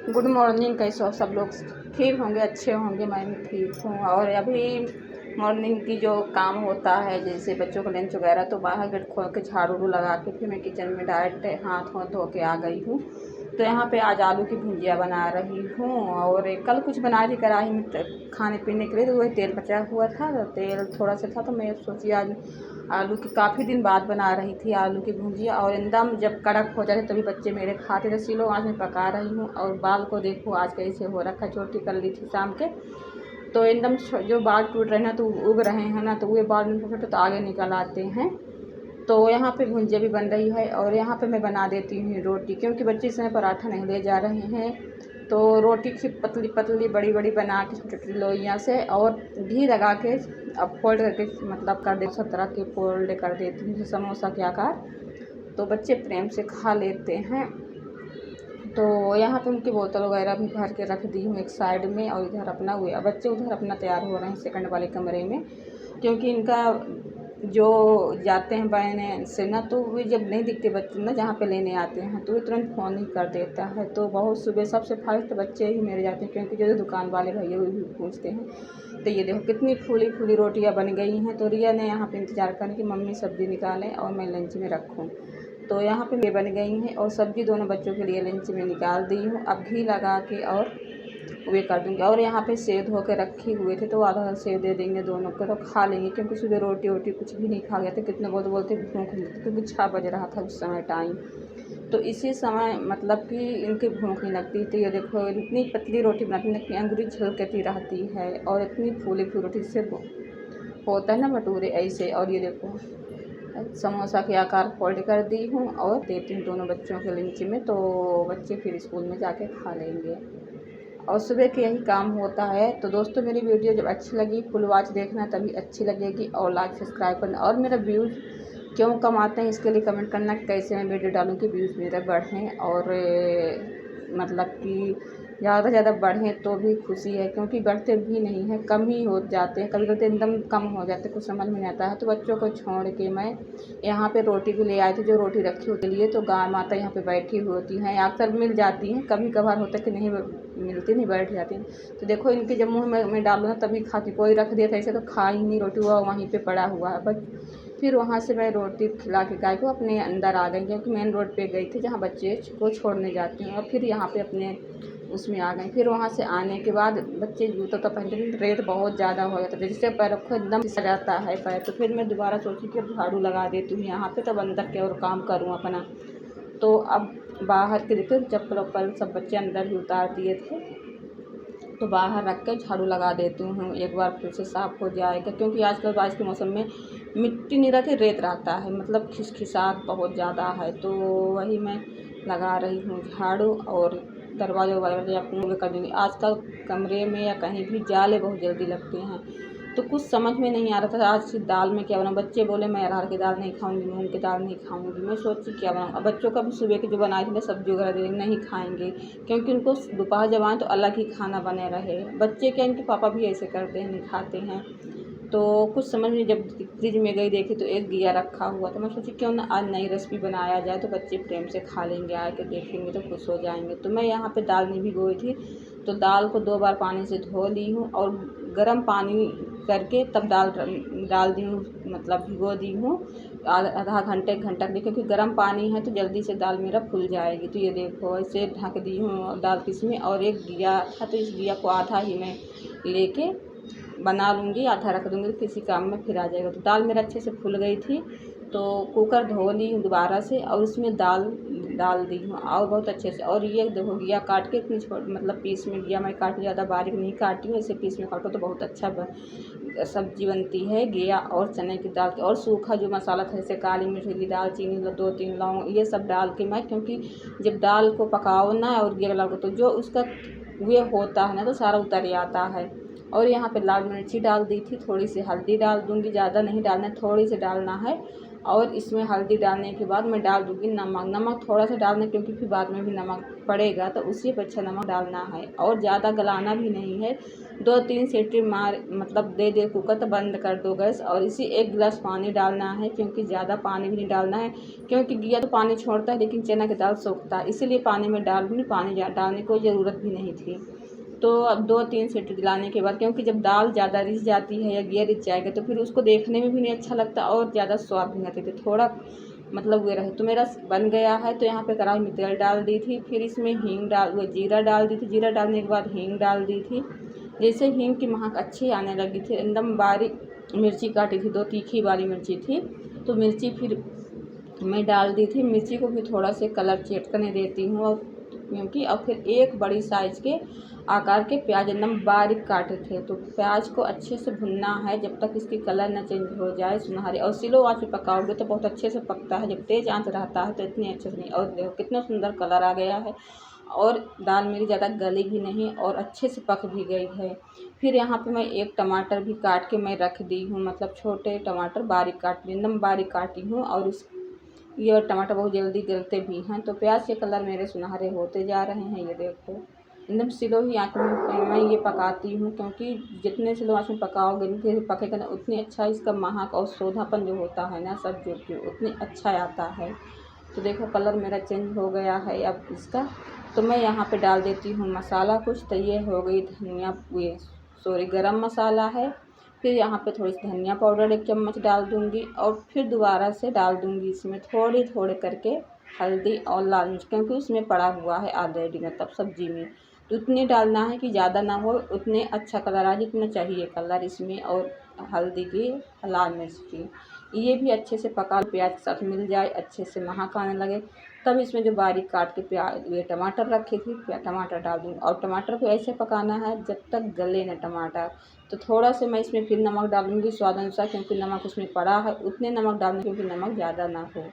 Good morning. कैसे हो सब लोग? ठीक होंगे, अच्छे होंगे। मैं भी ठीक हूँ। और अभी मॉर्निंग की जो काम होता है, जैसे बच्चों का लंच वगैरह, तो बाहर गेट खोल के झाड़ू लगा के फिर मैं किचन में डायरेक्ट हाथ वाथ धो के आ गई हूँ। तो यहाँ पे आज आलू की भुजिया बना रही हूँ। और कल कुछ बना रही कढ़ाई में खाने पीने के लिए, तो वही तेल बचा हुआ था, तो तेल थोड़ा सा था, तो मैं सोची आज आलू की काफ़ी दिन बाद बना रही थी आलू की भुजिया। और एकदम जब कड़क हो जाते तभी बच्चे मेरे खाते थे। सिलो आज मैं पका रही हूँ। और बाल को देखो आज कैसे हो रखा, छोटी कर ली थी शाम के, तो एकदम जो बाल टूट रहे हैं ना, तो उग रहे हैं ना, तो वे बाल छोटे तो आगे निकल आते हैं। तो यहाँ पे भुंजिया भी बन रही है। और यहाँ पे मैं बना देती हूँ रोटी, क्योंकि बच्चे इस समय पराठा नहीं ले जा रहे हैं। तो रोटी की पतली पतली बड़ी बड़ी बना के छोटी छोटी लोइयाँ से और घी लगा के अब फोल्ड करके मतलब कर दे, सब तरह के फोल्ड कर देती हूँ समोसा के आकार। तो बच्चे प्रेम से खा लेते हैं। तो यहाँ पे उनकी बोतल वगैरह भी भर के रख दी हूँ एक साइड में। और इधर अपना हुए बच्चे उधर अपना तैयार हो रहे हैं सेकंड वाले कमरे में, क्योंकि इनका जो जाते हैं बहने से ना, तो वे जब नहीं दिखते बच्चे ना जहाँ पे लेने आते हैं, तो वे तुरंत फ़ोन ही कर देता है। तो बहुत सुबह सबसे फर्स्ट बच्चे ही मेरे जाते हैं, क्योंकि जो दुकान वाले भैया वो भी पूछते हैं। तो ये देखो कितनी फूली फूली रोटियाँ बन गई हैं। तो रिया ने यहाँ पे इंतज़ार करें कि मम्मी सब्ज़ी निकालें और मैं लंच में रखूँ। तो यहाँ पे ये बन गई हैं और सब्ज़ी दोनों बच्चों के लिए लंच में निकाल दी हूँ। अब घी लगा के और वे कर दूँगी। और यहाँ पे सेव धो के रखे हुए थे, तो आधा सेव दे देंगे दोनों को, तो खा लेंगे, क्योंकि सुबह रोटी वोटी कुछ भी नहीं खा गए थे। कितने बोलते भूख नहीं लगती, क्योंकि 6 बज रहा था उस समय टाइम। तो इसी समय मतलब कि इनकी भूख नहीं लगती। तो ये देखो इतनी पतली रोटी बनाती है कि अंगुली झलकती रहती है, और इतनी फूली फूली रोटी से होता है ना भटूरे ऐसे। और ये देखो समोसा के आकार फोल्ड कर दी हूँ और देती हूँ दोनों बच्चों के लंच में, तो बच्चे फिर स्कूल में जाके खा लेंगे। और सुबह के यही काम होता है। तो दोस्तों मेरी वीडियो जब अच्छी लगी फुल वॉच देखना, तभी अच्छी लगेगी। और लाइक सब्सक्राइब करना, और मेरा व्यूज़ क्यों कम आते हैं इसके लिए कमेंट करना, कैसे मैं वीडियो डालूँ कि व्यूज़ मेरा बढ़ें। और मतलब कि ज़्यादा से ज़्यादा बढ़ें तो भी खुशी है, क्योंकि बढ़ते भी नहीं हैं, कम ही हो जाते हैं, कभी कभी एकदम कम हो जाते हैं, कुछ समझ में नहीं आता है। तो बच्चों को छोड़ के मैं यहाँ पे रोटी भी ले आई थी, जो रोटी रखी होती लिए, तो गाय माता यहाँ पे बैठी होती हैं, अक्सर मिल जाती हैं, कभी कभार होता है कि नहीं मिलती, नहीं बैठ जाती। तो देखो इनके जब मुँह में डालूँ ना तभी खाती, कोई रख दिया था ऐसे तो खा ही नहीं, रोटी हुआ वहीं पे पड़ा हुआ है बस। फिर वहाँ से मैं रोटी खिला के गाय को अपने अंदर आ गई, क्योंकि मेन रोड पे गई थी जहाँ बच्चे को छोड़ने जाती हैं। और फिर यहाँ पे अपने उसमें आ गई। फिर वहाँ से आने के बाद बच्चे जूता तो पहनते नहीं, रेत बहुत ज़्यादा हो जाता है, जिससे पैर को एकदम सजाता है पैर। तो फिर मैं दोबारा सोची कि अब झाड़ू लगा देती हूँ यहाँ पे, तब अंदर के और काम करूँ अपना। तो अब बाहर के देखो चप्पल वप्पल सब बच्चे अंदर ही उतार दिए थे, तो बाहर रख के झाड़ू लगा देती हूँ, एक बार फिर से साफ़ हो जाएगा। क्योंकि आजकल बारिश के मौसम में मिट्टी नहीं रहती, रेत रहता है, मतलब खिसखिसाहट बहुत ज़्यादा है। तो वही मैं लगा रही हूँ झाड़ू। और दरवाज़ा वगैरह या पूरे कर दूँगी। आजकल कमरे में या कहीं भी जाले बहुत जल्दी लगते हैं। तो कुछ समझ में नहीं आ रहा था आज दाल में क्या बनाऊँ। बच्चे बोले मैं अरहर की दाल नहीं खाऊंगी, मूंग की दाल नहीं खाऊंगी। मैं सोची क्या बनाऊँ। अब बच्चों का भी सुबह की जो बनाई थी सब्जी वगैरह दे नहीं खाएंगे, क्योंकि उनको दोपहर जब आए तो अलग ही खाना बने रहे। बच्चे क्या इनके पापा भी ऐसे करते हैं, नहीं खाते हैं। तो कुछ समझ में, जब फ्रिज में गई देखी तो एक दिया रखा हुआ था। मैं सोची क्यों ना आज नई रेसिपी बनाया जाए, तो बच्चे प्रेम से खा लेंगे, आके देखेंगे तो खुश हो जाएंगे। तो मैं यहाँ पे दाल नहीं भिगोई थी, तो दाल को 2 बार पानी से धो ली हूँ और गर्म पानी करके तब दाल डाल दी हूँ, मतलब भिगो दी हूँ आधा घंटे 1 घंटा के लिए, क्योंकि गर्म पानी है तो जल्दी से दाल मेरा फूल जाएगी। तो ये देखो ऐसे ढक दी हूँ दाल किसमें। और एक दिया था, तो इस दिया को आधा ही मैं लेके बना लूँगी, आधा रख दूँगी, तो किसी काम में फिर आ जाएगा। तो दाल मेरा अच्छे से फूल गई थी, तो कुकर धो ली हूँ दोबारा से और उसमें दाल डाल दी हूँ और बहुत अच्छे से। और ये देखो घिया काट के इतनी मतलब पीस में घिया मैं काटी, ज़्यादा बारीक नहीं काटी हूँ, ऐसे पीस में काटो तो बहुत अच्छा सब्जी बनती है घिया और चने की दाल की। और सूखा जो मसाला था जैसे काली मिर्च, दालचीनी, 2-3 लौंग, ये सब डाल के मैं, क्योंकि जब दाल को पकाओ ना और घिया डालो तो जो उसका ये होता है ना, तो सारा उतर आता है। और यहाँ पे लाल मिर्ची डाल दी थी, थोड़ी सी हल्दी डाल दूँगी, ज़्यादा नहीं डालना है, थोड़ी सी डालना है। और इसमें हल्दी डालने के बाद मैं डाल दूँगी नमक। नमक थोड़ा सा डालना, क्योंकि फिर बाद में भी नमक पड़ेगा, तो उसी पर अच्छा नमक डालना है और ज़्यादा गलाना भी नहीं है। 2-3 सीटी मार मतलब दे दे कुकर, तो बंद कर दो गैस। और इसी 1 गिलास पानी डालना है, क्योंकि ज़्यादा पानी भी नहीं डालना है, क्योंकि घिया तो पानी छोड़ता है लेकिन चना की दाल सोखता है, इसीलिए पानी में डाल दूँगी। पानी डालने की कोई ज़रूरत भी नहीं थी। तो अब 2-3 सीटी दिलाने के बाद, क्योंकि जब दाल ज़्यादा रिझ जाती है या घिया रिझ जाएगा तो फिर उसको देखने में भी नहीं अच्छा लगता और ज़्यादा स्वाद भी नहीं आती, तो थोड़ा मतलब ये रहे। तो मेरा बन गया है। तो यहाँ पे कढ़ाई में तेल डाल दी थी, फिर इसमें हींग डाल वो जीरा डाल दी थी। जीरा डालने के बाद हींग डाल दी थी। जैसे हींग की महक अच्छी आने लगी थी, एकदम बारीक मिर्ची काटी थी, 2 तीखी वाली मिर्ची थी, तो मिर्ची फिर मैं डाल दी थी। मिर्ची को भी थोड़ा से कलर चटकने देती हूँ, और क्योंकि और फिर एक बड़ी साइज़ के आकार के प्याज एकदम बारीक काटे थे। तो प्याज को अच्छे से भुनना है जब तक इसकी कलर न चेंज हो जाए सुनहरी, और स्लो आंच पे पकाओगे तो बहुत अच्छे से पकता है। जब तेज़ आंच रहता है तो इतनी अच्छे से नहीं। और देखो कितना सुंदर कलर आ गया है, और दाल मेरी ज़्यादा गली भी नहीं और अच्छे से पक भी गई है। फिर यहाँ पे मैं 1 टमाटर भी काट के मैं रख दी हूँ, मतलब छोटे टमाटर बारीक काट ली, एकदम बारीक काटी हूँ। और ये टमाटर बहुत जल्दी गलते भी हैं। तो प्याज के कलर मेरे सुनहरे होते जा रहे हैं, ये देखो। एकदम स्लो ही आँच में मैं ये पकाती हूँ, क्योंकि जितने स्लो आँच में पकाओगे फिर पकेगा ना, उतनी अच्छा इसका महक और सोंधापन जो होता है ना सब्जियों की, उतनी अच्छा आता है। तो देखो कलर मेरा चेंज हो गया है अब इसका। तो मैं यहाँ पे डाल देती हूँ मसाला कुछ। तो ये हो गई धनिया, ये सॉरी गरम मसाला है। फिर यहाँ पे थोड़ी सी धनिया पाउडर 1 चम्मच डाल दूँगी, और फिर दोबारा से डाल दूँगी इसमें थोड़े करके हल्दी और लाल मिर्च, क्योंकि उसमें पड़ा हुआ है ऑलरेडी मतलब सब्जी में। तो उतनी डालना है कि ज़्यादा ना हो, उतने अच्छा कलर आ जितना चाहिए कलर इसमें, और हल्दी की, लाल मिर्च की। ये भी अच्छे से पका, प्याज के साथ मिल जाए, अच्छे से महक आने लगे, तब इसमें जो बारीक काट के ये टमाटर रखी थी, टमाटर डाल दूँगी। और टमाटर को ऐसे पकाना है जब तक गले न टमाटर। तो थोड़ा से मैं इसमें फिर नमक डालूँगी स्वाद अनुसार, क्योंकि नमक उसमें पड़ा है, उतने नमक डालना क्योंकि नमक ज़्यादा ना हो।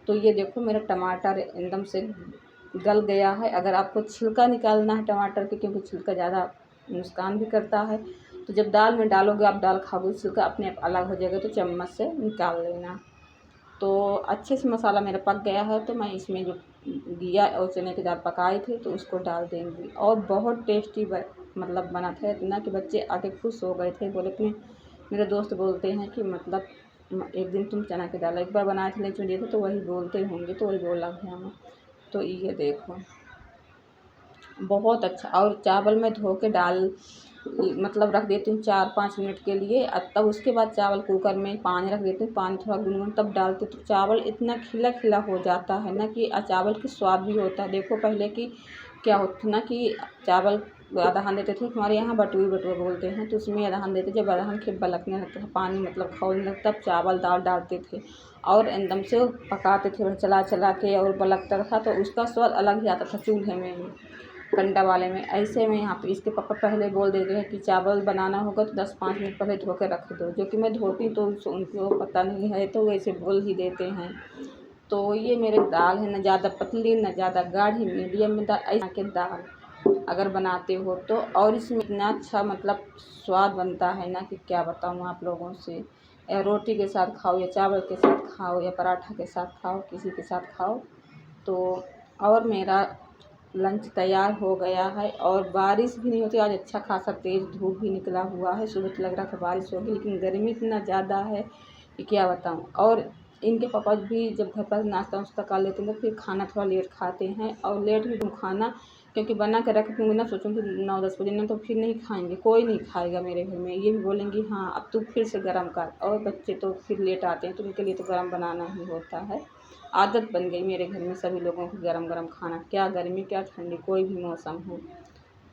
तो ये देखो मेरा टमाटर एकदम से गल गया है। अगर आपको छिलका निकालना है टमाटर के, क्योंकि छिलका ज़्यादा नुकसान भी करता है, तो जब दाल में डालोगे, आप दाल खाओगे, छिलका अपने आप अलग हो जाएगा, तो चम्मच से निकाल लेना। तो अच्छे से मसाला मेरा पक गया है। तो मैं इसमें जो घिया और चने की दाल पकाई थी तो उसको डाल देंगी, और बहुत टेस्टी मतलब बना था, इतना कि बच्चे आके खुश हो गए थे। बोले कि मेरे दोस्त बोलते हैं कि मतलब एक दिन तुम चना की दाल एक बार बनाए थे लेकिन दिए थे, तो वही बोलते होंगे, तो वही बोला है हमें। तो ये देखो बहुत अच्छा। और चावल मैं धो के डाल मतलब रख देती हूँ 4-5 मिनट के लिए, तब उसके बाद चावल कुकर में पानी रख देती हूँ, पानी थोड़ा गुनगुना तब डालती हूँ। तो चावल इतना खिला खिला हो जाता है ना कि चावल की स्वाद भी होता है। देखो पहले की क्या होता ना कि चावल अदहन देते थे, हमारे यहाँ बटुई बटुआ बोलते हैं, तो उसमें अदहन देते, जब अदहन के बलकने लगता था, पानी मतलब खौलने लगता, तब चावल दाल डालते थे और एकदम से पकाते थे चला चला के, और बलकता था, तो उसका स्वाद अलग ही आता था चूल्हे में ही, कंडा वाले में। ऐसे में यहाँ पे इसके पापा पहले बोल देते हैं कि चावल बनाना होगा तो 10-5 मिनट पहले धो के रख दो, जो कि मैं धोती तो उनको पता नहीं है, तो वैसे बोल ही देते हैं। तो ये मेरे दाल है, न ज़्यादा पतली न ज़्यादा गाढ़ी, मीडियम में दाल, ऐसा के दाल अगर बनाते हो तो। और इसमें इतना अच्छा मतलब स्वाद बनता है ना कि क्या बताऊँ आप लोगों से। या रोटी के साथ खाओ, या चावल के साथ खाओ, या पराठा के साथ खाओ, किसी के साथ खाओ। तो और मेरा लंच तैयार हो गया है, और बारिश भी नहीं होती आज, अच्छा खासा तेज़ धूप भी निकला हुआ है। सुबह तो लग रहा था बारिश होगी, लेकिन गर्मी इतना ज़्यादा है कि क्या बताऊँ। और इनके पापा भी जब घर पर नाश्ता वाश्ता कर लेते हैं तो फिर खाना थोड़ा लेट खाते हैं, और लेट भी दूँ खाना, क्योंकि बना के रख दूँगी ना, सोचूँगी 9-10 बजे ना, तो फिर नहीं खाएंगे, कोई नहीं खाएगा मेरे घर में। ये भी बोलेंगी हाँ अब तू फिर से गर्म कर, और बच्चे तो फिर लेट आते हैं तो उनके लिए तो गर्म बनाना ही होता है। आदत बन गई मेरे घर में सभी लोगों को गरम गरम खाना, क्या गर्मी क्या ठंडी कोई भी मौसम हो।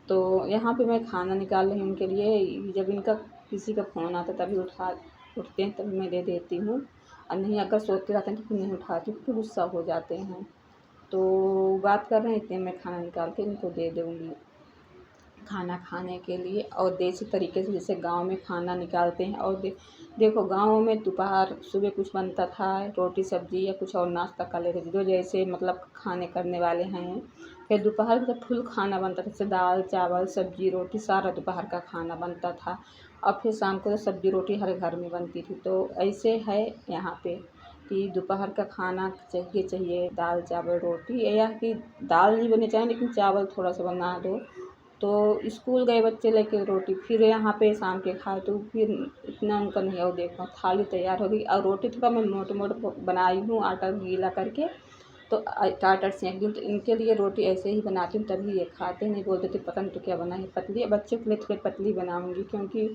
तो यहाँ पे मैं खाना निकाल रही हूँ उनके लिए। जब इनका किसी का फ़ोन आता तभी उठते हैं तभी मैं दे देती हूँ, और नहीं अगर सोते रहते हैं तो फिर नहीं उठाती, फिर गुस्सा हो जाते हैं। तो बात कर रहे हैं इतने में खाना निकाल के इनको दे दूँगी खाना खाने के लिए। और देसी तरीके से जैसे गाँव में खाना निकालते हैं। और देखो गाँव में दोपहर सुबह कुछ बनता था, रोटी सब्ज़ी या कुछ और नाश्ता कर लेते थे, जो जैसे मतलब खाने करने वाले हैं। फिर दोपहर का फुल खाना बनता था, जैसे दाल चावल सब्ज़ी रोटी सारा दोपहर का खाना बनता था। और फिर शाम को तो सब्ज़ी रोटी हर घर में बनती थी। तो ऐसे है यहाँ पे। कि दोपहर का खाना चाहिए दाल चावल रोटी, या कि दाल नहीं बने चाहे लेकिन चावल थोड़ा सा बना दो। तो स्कूल गए बच्चे लेके रोटी, फिर यहाँ पे शाम के खाए तो फिर इतना उनका नहीं। और देखो थाली तैयार हो गई, और रोटी थोड़ा मैं मोटे मोटे बनाई हूँ आटा गीला करके, तो टाटर सेंक दूँ। तो इनके लिए रोटी ऐसे ही बनाती हूँ तभी ये खाते, नहीं बोलते थे पता नहीं तो क्या बना है पतली। बच्चों के लिए थोड़ी पतली बनाऊँगी क्योंकि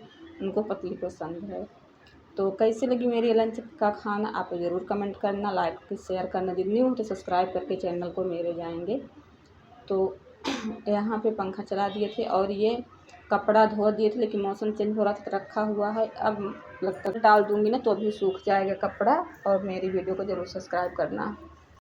उनको पतली पसंद है। तो कैसी लगी मेरी लंच का खाना आप ज़रूर कमेंट करना, लाइक शेयर करना, जितनी न्यू हो तो सब्सक्राइब करके चैनल को मेरे जाएंगे। तो यहाँ पे पंखा चला दिए थे और ये कपड़ा धो दिए थे, लेकिन मौसम चेंज हो रहा था तो रखा हुआ है। अब लगता है डाल दूँगी ना तो अभी सूख जाएगा कपड़ा। और मेरी वीडियो को ज़रूर सब्सक्राइब करना।